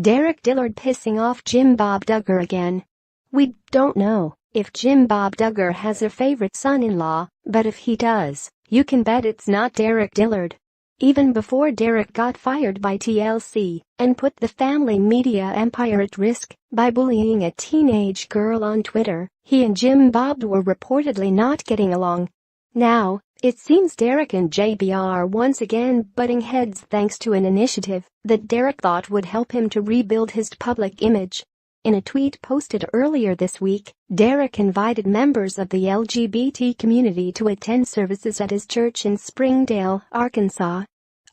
Derick Dillard pissing off Jim Bob Duggar again. We don't know if Jim Bob Duggar has a favorite son-in-law, but if he does, you can bet it's not Derick Dillard. Even before Derick got fired by TLC and put the family media empire at risk by bullying a teenage girl on Twitter, he and Jim Bob were reportedly not getting along. Now, it seems Derick and JB are once again butting heads thanks to an initiative that Derick thought would help him to rebuild his public image. In a tweet posted earlier this week, Derick invited members of the LGBT community to attend services at his church in Springdale, Arkansas.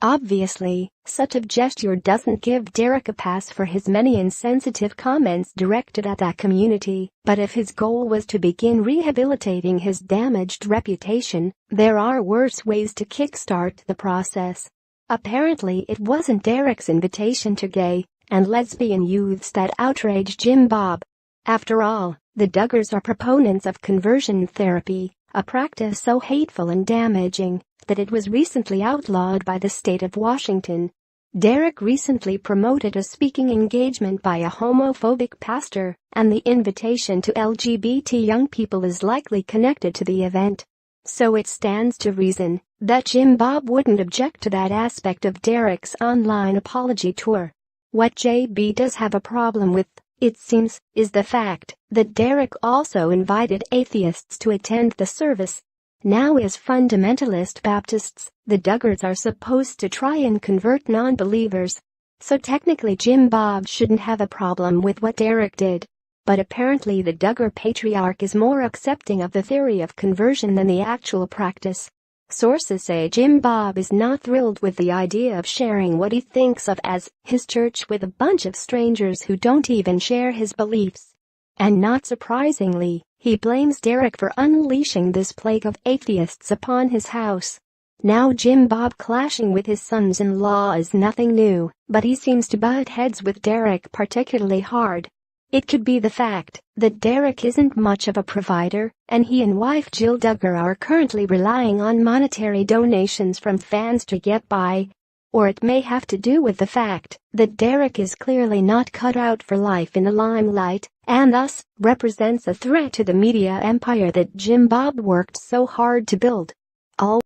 Obviously, such a gesture doesn't give Derick a pass for his many insensitive comments directed at that community, but if his goal was to begin rehabilitating his damaged reputation, there are worse ways to kickstart the process. Apparently it wasn't Derick's invitation to gay and lesbian youths that outraged Jim Bob. After all, the Duggars are proponents of conversion therapy, a practice so hateful and damaging that it was recently outlawed by the state of Washington. Derick recently promoted a speaking engagement by a homophobic pastor, and the invitation to LGBT young people is likely connected to the event. So it stands to reason that Jim Bob wouldn't object to that aspect of Derick's online apology tour. What JB does have a problem with, it seems, is the fact that Derick also invited atheists to attend the service. Now as fundamentalist Baptists, the Duggars are supposed to try and convert non-believers. So technically Jim Bob shouldn't have a problem with what Derick did. But apparently the Duggar patriarch is more accepting of the theory of conversion than the actual practice. Sources say Jim Bob is not thrilled with the idea of sharing what he thinks of as his church with a bunch of strangers who don't even share his beliefs. And not surprisingly, he blames Derick for unleashing this plague of atheists upon his house. Now Jim Bob clashing with his sons-in-law is nothing new, but he seems to butt heads with Derick particularly hard. It could be the fact that Derick isn't much of a provider, and he and wife Jill Duggar are currently relying on monetary donations from fans to get by. Or it may have to do with the fact that Derick is clearly not cut out for life in the limelight, and thus represents a threat to the media empire that Jim Bob worked so hard to build. All